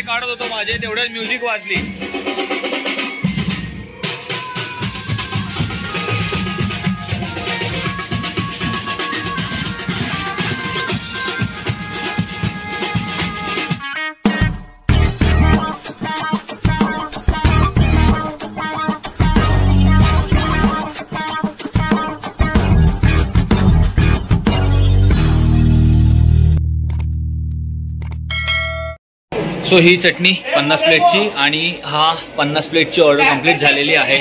काढत होतो माझे तेवढ्याच म्युझिक वाजली. सो ही चटणी 50 प्लेटची आणि हा 50 प्लेटची ऑर्डर कंप्लीट झालेली आहे.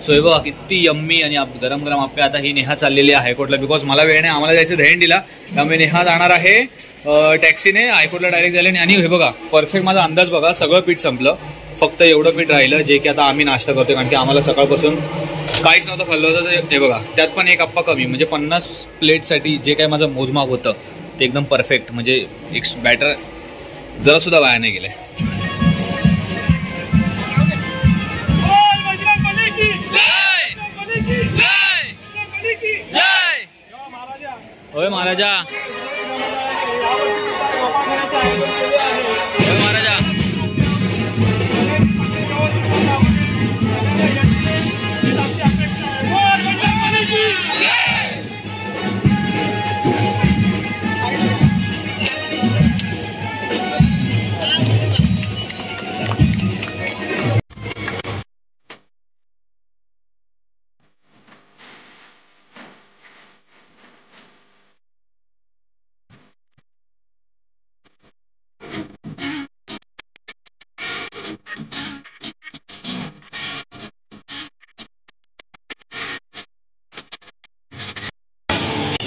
सो हे बघा किती यम्मी आणि गरम गरम आपल्या आता ही नेहा चाललेली आहे हायकोर्टला. बिकॉज मला वेळ नाही, आम्हाला जायचं दहीहंडीला, त्यामुळे नेहा जाणार आहे टॅक्सीने हायकोर्टला डायरेक्ट झाले. आणि हे बघा परफेक्ट माझा अंदाज बघा, सगळं पीठ संपलं, फक्त एवढं पीठ राहिलं जे की आता आम्ही नाश्ता करतोय, कारण की आम्हाला सकाळपासून काहीच नव्हतं खाल्लं होतं. हे बघा त्यात पण एक अप्पा कमी, म्हणजे 50 प्लेटसाठी जे काय माझं मोजमाप होतं ते एकदम परफेक्ट, म्हणजे एक बॅटर जरा सुद्धा वाया नाही गेले. होय महाराजा, होय महाराजा.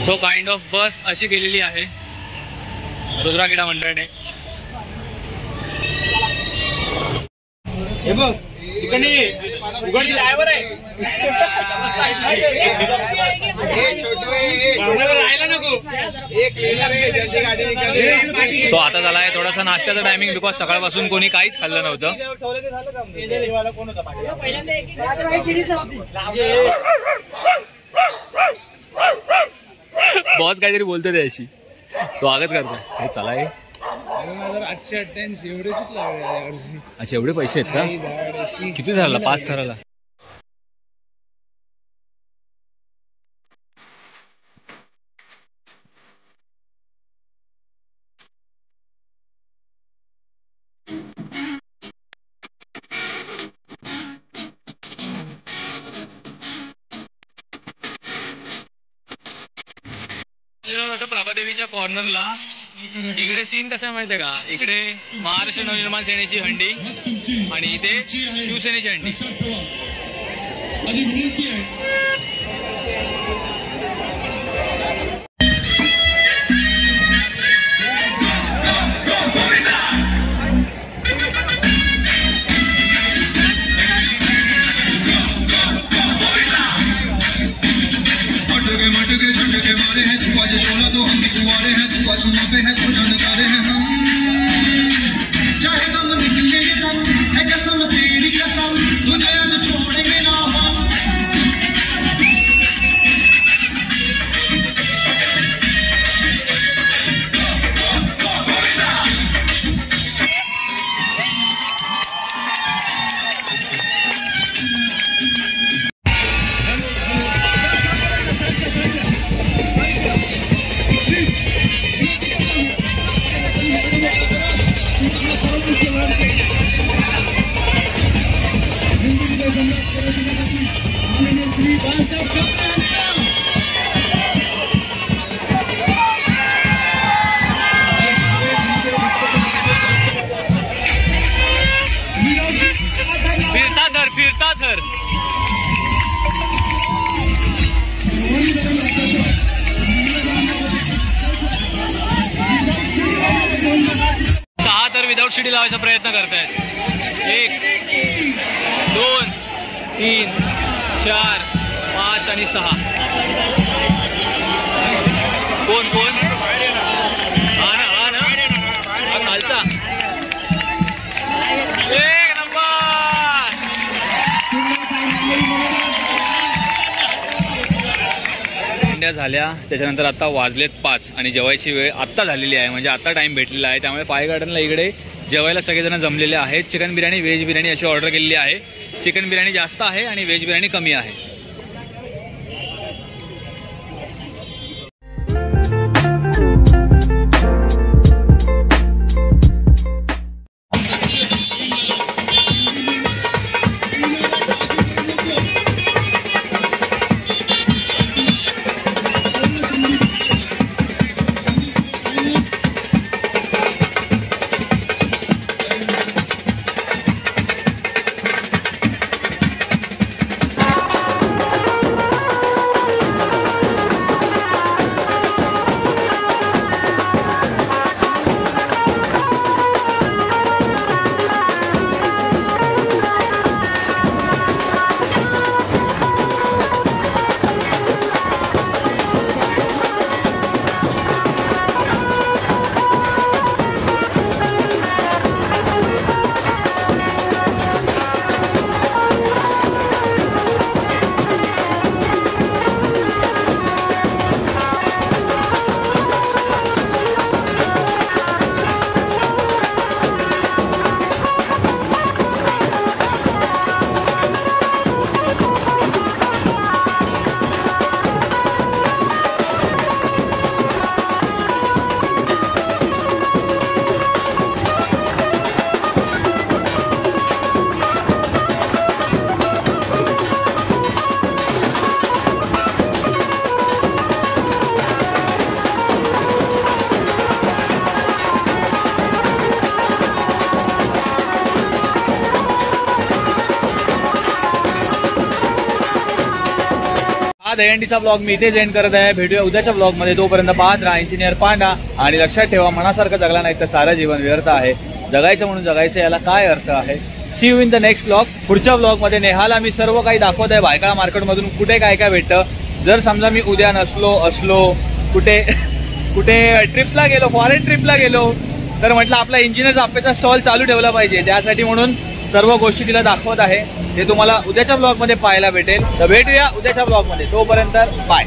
सो काइंड ऑफ बस अशी गेलेली आहे रुद्राक्रीडा मंडळाने. हे बघ इकडे उघड ड्रायव्हर आहे, राहायला नको. सो आता झाला आहे थोडासा नाश्त्याचा टायमिंग, बिकॉज सकाळपासून कोणी काहीच खाल्लं नव्हतं. बॉस काहीतरी बोलतो त्याशी, स्वागत करतो. हे चला हे 888 एवढेच लागले. अच्छा एवढे पैसे आहेत का? किती ठरला? 5 ठरला. प्रभादेवीच्या कॉर्नरला इकडे सीन कसा माहितीये का, इकडे महाराष्ट्र नवनिर्माण सेनेची हंडी आणि इथे शिवसेनेची हंडी. फिरता थर 6 तर विदाउट शिडी लावायचा प्रयत्न करतायत. 1 2 3 4 5 आणि 6. कोण कोण हा ना हा खालचा. एक नंबर. आरत्या झाल्या, त्याच्यानंतर आता वाजलेत 5 आणि जेवायची वेळ आत्ता झालेली आहे, म्हणजे आता टाइम भेटलेला आहे. त्यामुळे फाय गार्डनला इकडे जेवायला सगळेजण जमलेले आहेत. चिकन बिर्याणी, व्हेज बिर्याणी अशी ऑर्डर केलेली आहे. चिकन बिर्याणी जास्त आहे आणि व्हेज बिर्याणी कमी आहे. हा दहीहंडीचा ब्लॉग मी इथेच एंड करत आहे. भेटूया उद्याच्या ब्लॉगमध्ये. तोपर्यंत पाहत राहा इंजिनियर पांडा. आणि लक्षात ठेवा, मनासारखं जगला नाही तर सारं जीवन व्यर्थ आहे. जगायचं म्हणून जगायचं, याला काय अर्थ आहे. See you in the next blog. पुढच्या ब्लॉगमध्ये नेहाला मी सर्व काही दाखवत आहे. भायखळा मार्केटमधून कुठे काय काय भेटतं. जर समजा मी उद्या असलो कुठे ट्रिपला गेलो, फॉरेन ट्रिपला गेलो, तर म्हटलं आपला इंजिनियर आप्पेचा स्टॉल चालू ठेवला पाहिजे. त्यासाठी म्हणून सर्व गोष्टी तिला दाखवत आहे. ते तुम्हाला उद्याच्या ब्लॉगमध्ये पाहायला भेटेल. तर भेटूया उद्याच्या ब्लॉगमध्ये. तोपर्यंत बाय.